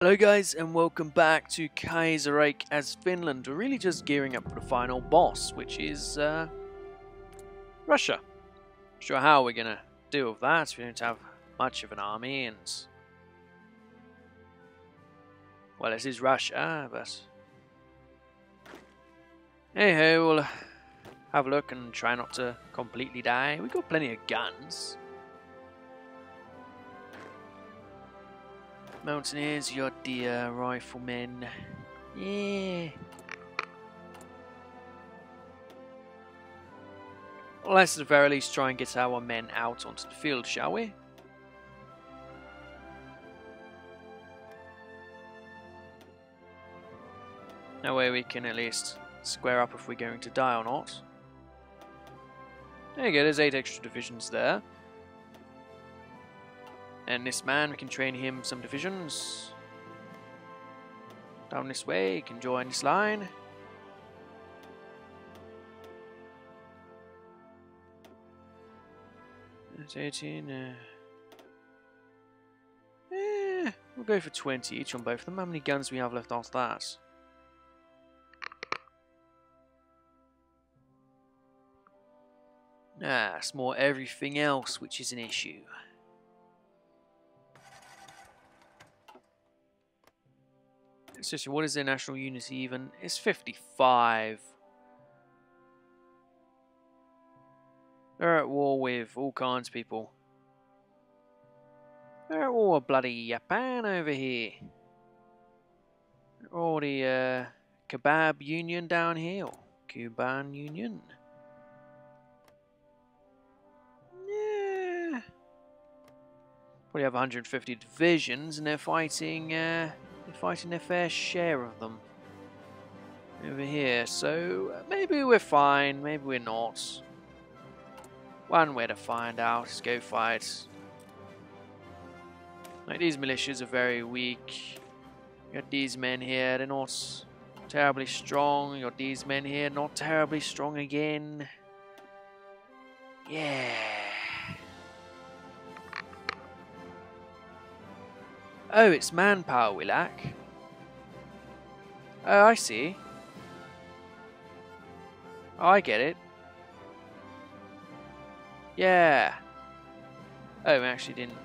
Hello guys and welcome back to Kaiserreich as Finland. We're really just gearing up for the final boss, which is Russia. Not sure how we're gonna deal with that. We don't have much of an army and well, this is Russia, but hey ho, we'll have a look and try not to completely die. We've got plenty of guns. Mountaineers, you got the riflemen. Yeah. Well, let's at the very least try and get our men out onto the field, shall we? That way we can at least square up if we're going to die or not. There you go, there's 8 extra divisions there. And this man, we can train him some divisions. Down this way, he can join this line. That's 18. We'll go for 20 each on both of them. How many guns do we have left after that? It's more everything else which is an issue. Seriously, what is their national unity even? It's 55. They're at war with all kinds of people. They're at war with bloody Japan over here. Or the Kebab Union down here. Or Cuban Union. Yeah. Probably have 150 divisions and they're fighting... they're fighting their fair share of them over here, so maybe we're fine, maybe we're not. One way to find out is go fight. Like, these militias are very weak. You got these men here, they're not terribly strong. You got these men here, not terribly strong again. Yeah. Oh, it's manpower we lack. Oh, I see. Oh, I get it. Yeah. Oh, we actually didn't.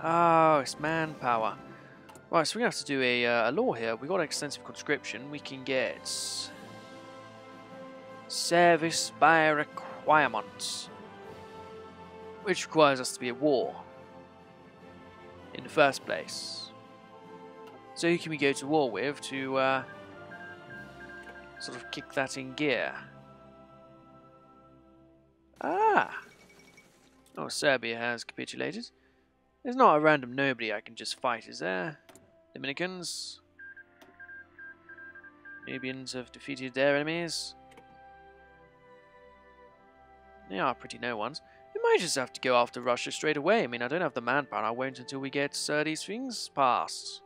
Oh, it's manpower. Right, so we're going to have to do a law here. We've got extensive conscription. We can get... service by requirement, which requires us to be at war in the first place. So who can we go to war with to sort of kick that in gear? Oh, Serbia has capitulated. There's not a random nobody I can just fight, is there? Dominicans. Nubians have defeated their enemies. They are pretty no ones. We might just have to go after Russia straight away. I mean, I don't have the manpower. I won't until we get these things passed.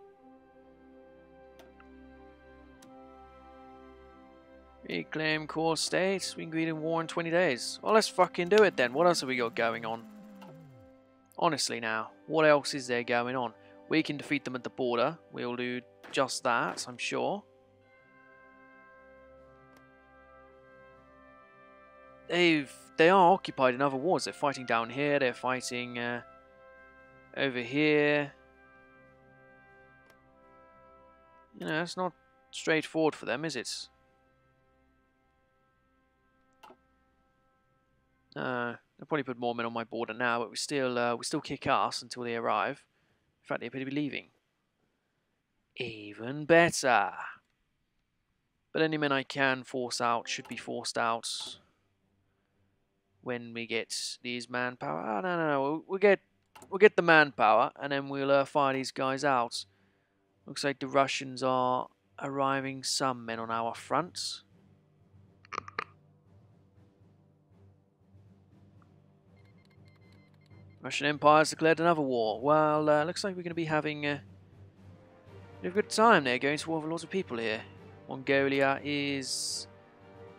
Reclaim core state. We can be in war in 20 days. Well, let's fucking do it then. What else have we got going on? Honestly now, what else is there going on? We can defeat them at the border. We'll do just that, I'm sure. They are occupied in other wars. They're fighting down here. They're fighting over here. You know, it's not straightforward for them, is it? They'll probably put more men on my border now, but we still kick ass until they arrive. In fact, they appear to be leaving. Even better. But any men I can force out should be forced out when we get these manpower. Oh, no. We'll get the manpower, and then we'll fire these guys out. Looks like the Russians are arriving some men on our front. Russian Empire has declared another war. Well, looks like we're going to be having a good time there, going to war with a lot of people here. Mongolia is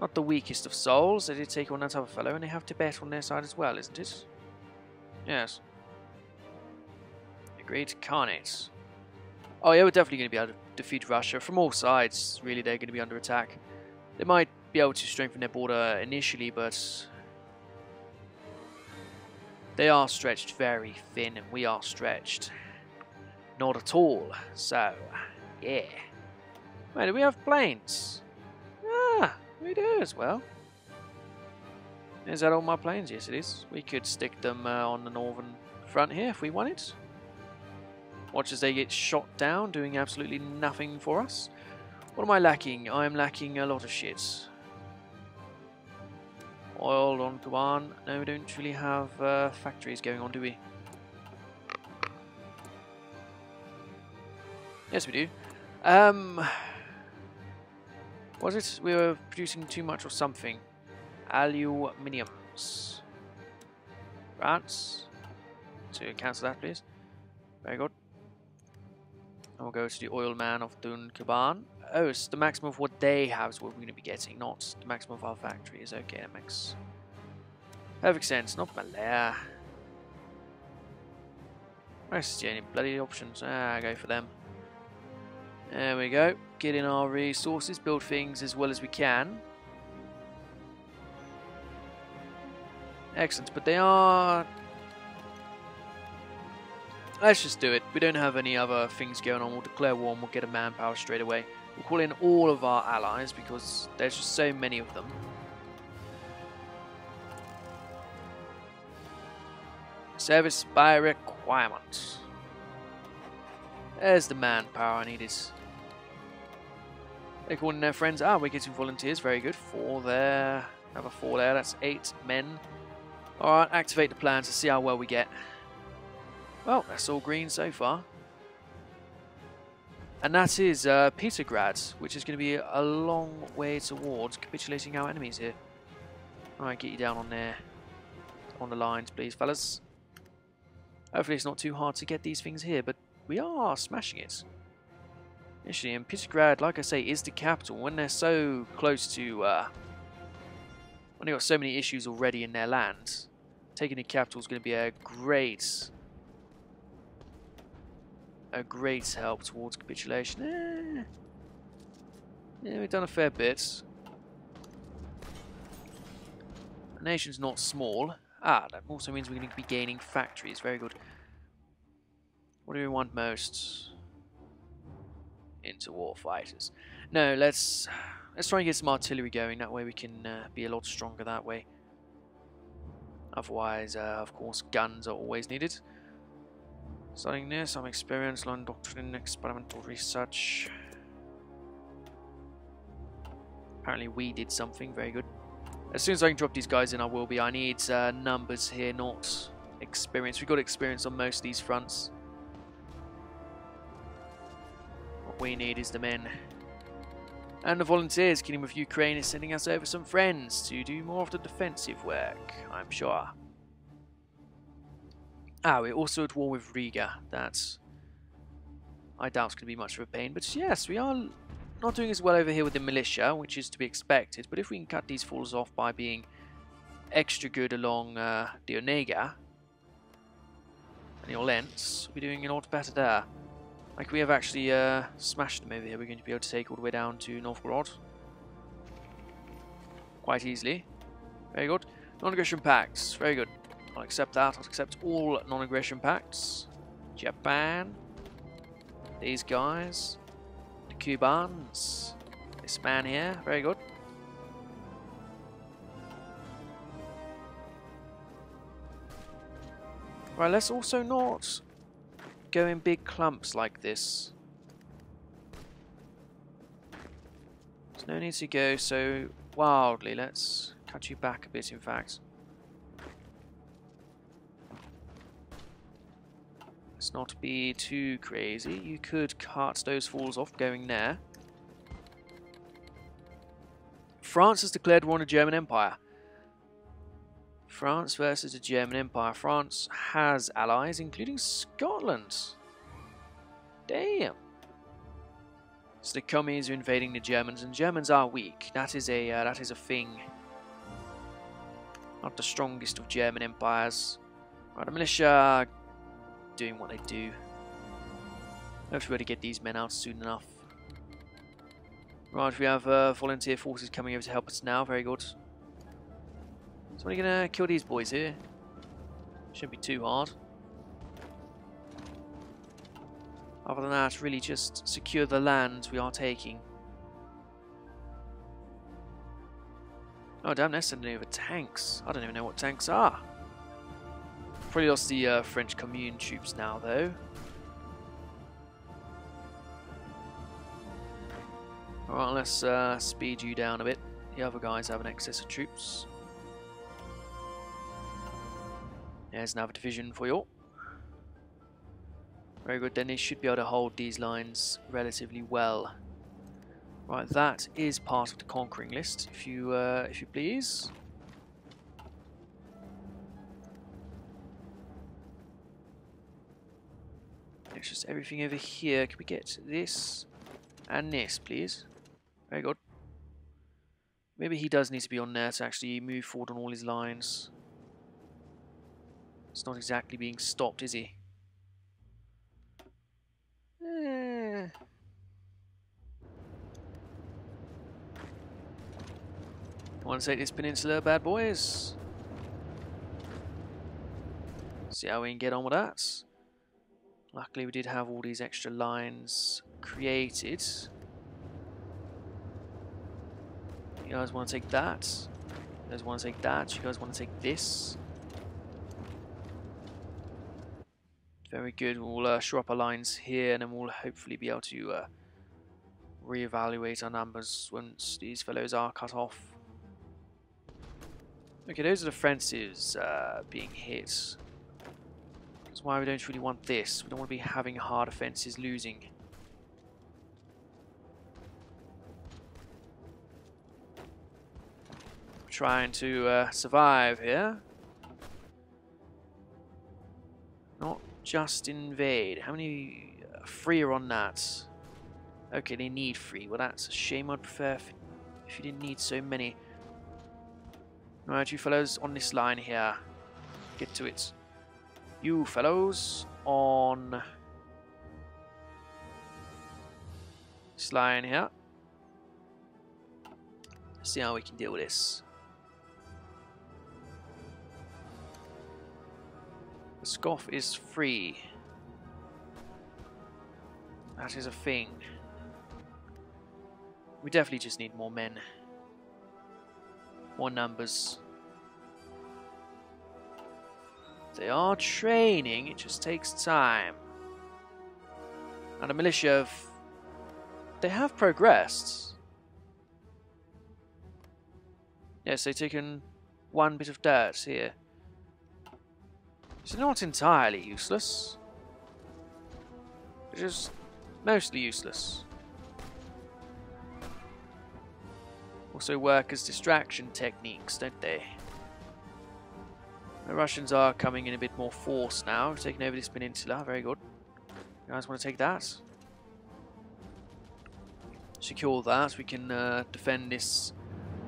Not the weakest of souls. They did take on that other fellow, and they have Tibet on their side as well, isn't it? Yes. The Great Khanate. Oh yeah, we're definitely going to be able to defeat Russia from all sides. Really, they're going to be under attack. They might be able to strengthen their border initially, but they are stretched very thin, and we are stretched not at all. So, yeah. Wait, do we have planes? Ah, we do as well. Is that all my planes? Yes, it is. We could stick them on the northern front here if we wanted. Watch as they get shot down, doing absolutely nothing for us. What am I lacking? I am lacking a lot of shit. Oil on Kuban. No, we don't really have factories going on, do we? Yes, we do. Was it? We were producing too much or something. Aluminiums. France. So cancel that, please. Very good. And we'll go to the oil man of Dun Kuban. Oh, it's the maximum of what they have is what we're going to be getting, not the maximum of our factories. Okay, that makes perfect sense. Not Malaya. Where's the only bloody options? Ah, go for them. There we go. Get in our resources, build things as well as we can. Excellent, but they are... Let's just do it. We don't have any other things going on. We'll declare war and we'll get a manpower straight away. We'll call in all of our allies because there's just so many of them. Service by requirement. There's the manpower I needed. They're calling their friends. Ah, we're getting volunteers. Very good. 4 there. Another 4 there. That's 8 men. Alright, activate the plan to see how well we get. Well, that's all green so far. And that is Petrograd, which is going to be a long way towards capitulating our enemies here. Alright, get you down on there. On the lines, please, fellas. Hopefully it's not too hard to get these things here, but we are smashing it. Actually, and Petrograd, like I say, is the capital. When they're so close to... when they've got so many issues already in their land, taking the capital is going to be a great help towards capitulation. Yeah, we've done a fair bit. The nation's not small. Ah, that also means we're going to be gaining factories. Very good. What do we want most? Interwar fighters. No, let's try and get some artillery going. That way we can be a lot stronger that way. Otherwise, of course, guns are always needed. Studying this, some experience, learn doctrine, experimental research. Apparently we did something, very good. As soon as I can drop these guys in, I will be. I need numbers here, not experience. We've got experience on most of these fronts. What we need is the men. And the volunteers, Kingdom of Ukraine is sending us over some friends to do more of the defensive work, I'm sure. Ah, we're also at war with Riga. That's... I doubt it's going to be much of a pain. But yes, we are not doing as well over here with the militia, which is to be expected. But if we can cut these fools off by being extra good along the Onega and the Orleans, we'll be doing a lot better there. Like, we have actually smashed them over here. We're going to be able to take all the way down to Novgorod quite easily. Very good. Non-aggression pacts. Very good. I'll accept that. I'll accept all non-aggression pacts. Japan. These guys. The Cubans. This man here. Very good. Right, let's also not go in big clumps like this. There's no need to go so wildly. Let's cut you back a bit, in fact. Let's not be too crazy. You could cut those fools off going there. France has declared war on the German Empire. France versus the German Empire. France has allies, including Scotland. Damn. So the commies are invading the Germans, and Germans are weak. That is a thing. Not the strongest of German empires. Right, the militia doing what they do. Hopefully we're to get these men out soon enough. Right, we have volunteer forces coming over to help us now. Very good. So when are you gonna kill these boys here? Shouldn't be too hard. Other than that, really just secure the land we are taking. Oh damn, they're sending over tanks. I don't even know what tanks are. Probably lost the French Commune troops now though. Alright, let's speed you down a bit. The other guys have an excess of troops. There's another division for you. Very good, then they should be able to hold these lines relatively well. Right, that is part of the conquering list, if you please. It's just everything over here. Can we get this and this, please? Very good. Maybe he does need to be on there to actually move forward on all his lines. It's not exactly being stopped, is he? Want to take this peninsula, bad boys? See how we can get on with that. Luckily we did have all these extra lines created. You guys want to take that? You guys want to take that? You guys want to take this? Very good. We'll shore up our lines here, and then we'll hopefully be able to reevaluate our numbers once these fellows are cut off. Okay, those are the fences being hit. That's why we don't really want this. We don't want to be having hard offences losing. We're trying to survive here. Not just invade. How many free are on that? Okay, they need free. Well, that's a shame. I'd prefer if you didn't need so many. Alright, you fellows on this line here. Get to it. You fellows on this line here. Let's see how we can deal with this. The scoff is free. That is a thing. We definitely just need more men. More numbers. They are training, it just takes time. And the militia they have progressed. Yes, they've taken one bit of dirt here. So not entirely useless. They're just mostly useless. Also work as distraction techniques, don't they? The Russians are coming in a bit more force now. We've taken over this peninsula. Very good. You guys want to take that? Secure that. We can defend this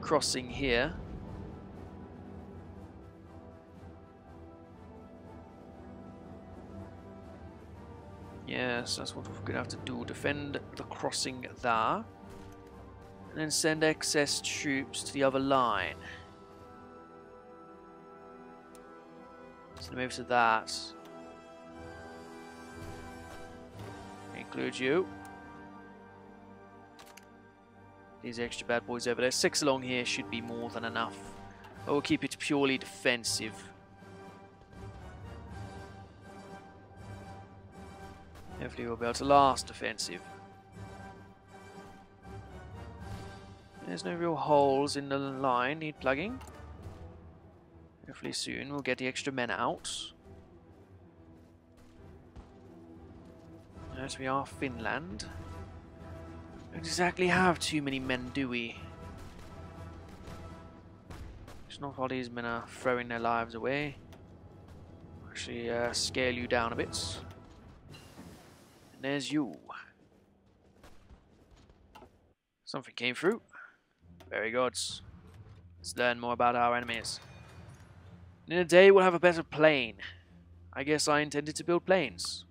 crossing here. Yes, that's what we're going to have to do. Defend the crossing there. And then send excess troops to the other line. Send them over to that. Include you. These extra bad boys over there. 6 along here should be more than enough. But we'll keep it purely defensive. Hopefully we'll be able to last defensive. There's no real holes in the line need plugging. Hopefully soon we'll get the extra men out. As we are Finland. Don't exactly have too many men, do we? It's not all these men are throwing their lives away. Actually scale you down a bit. And there's you. Something came through. Very good. Let's learn more about our enemies. In a day, we'll have a better plane. I guess I intended to build planes.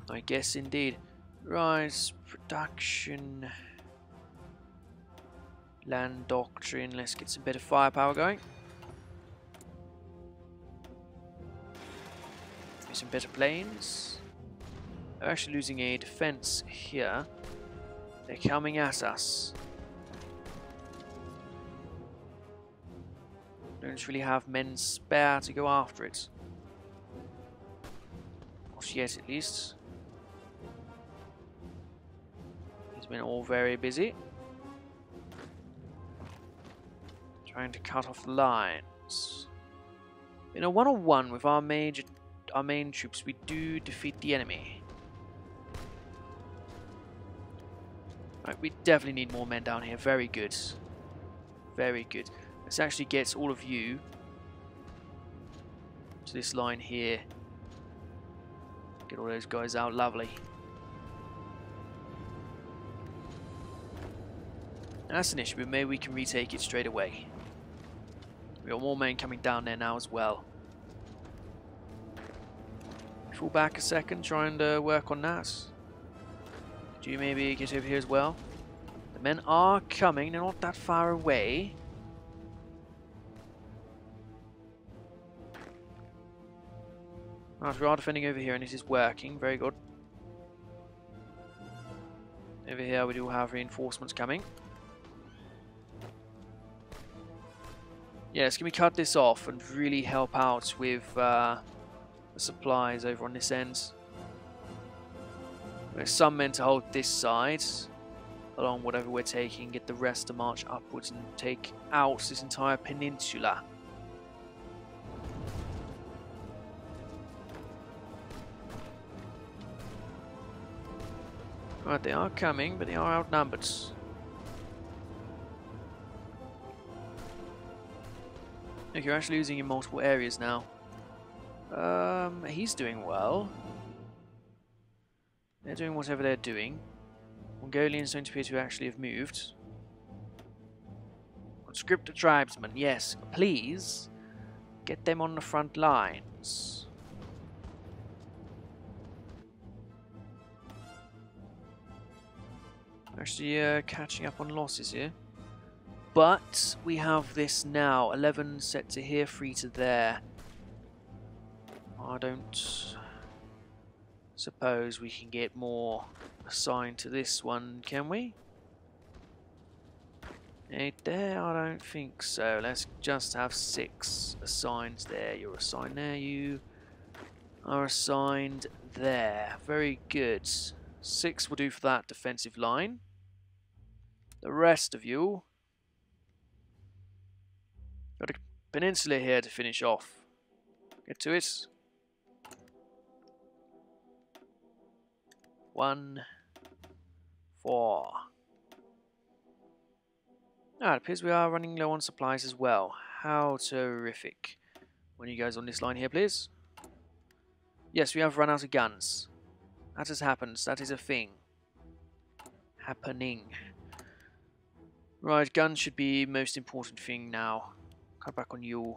I guess indeed. Rise, production, land doctrine. Let's get some better firepower going. Some better planes. They're actually losing a defense here. They're coming at us. Don't really have men spare to go after it. Not yet, at least. He's been all very busy. Trying to cut off the lines. In a one-on-one with our main troops, we do defeat the enemy. Right, we definitely need more men down here. Very good. Very good. Let's actually get all of you to this line here. Get all those guys out. Lovely. That's an issue, but maybe we can retake it straight away. We got more men coming down there now as well. Fall back a second, trying to work on that. Could you maybe get over here as well? The men are coming, they're not that far away. Right, we are defending over here and it is working, very good. Over here we do have reinforcements coming. Yes, can we cut this off and really help out with the supplies over on this end? There's some men to hold this side along whatever we're taking, get the rest to march upwards and take out this entire peninsula. Right, they are coming, but they are outnumbered. Look, you're actually losing in multiple areas now. He's doing well. They're doing whatever they're doing. Mongolians don't appear to actually have moved. Conscript tribesmen, yes, please get them on the front lines. Actually, catching up on losses here. But we have this now. 11 set to here, 3 to there. I don't suppose we can get more assigned to this one, can we? 8 there? I don't think so. Let's just have 6 assigned there. You're assigned there. You are assigned there. Very good. 6 will do for that defensive line. The rest of you... got a peninsula here to finish off. Get to it. 1, 4. Ah, it appears we are running low on supplies as well. How terrific. When you guys on this line here, please. Yes, we have run out of guns. That has happened. That is a thing. Happening. Right, guns should be most important thing now. Cut back on you.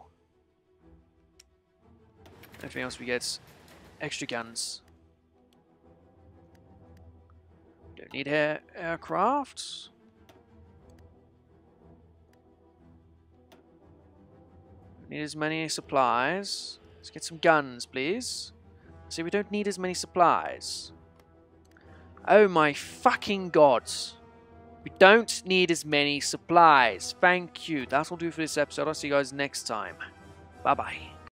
Everything else we get extra guns. Don't need aircraft. Don't need as many supplies. Let's get some guns, please. See, we don't need as many supplies. Oh my fucking god. We don't need as many supplies. Thank you. That'll do for this episode. I'll see you guys next time. Bye-bye.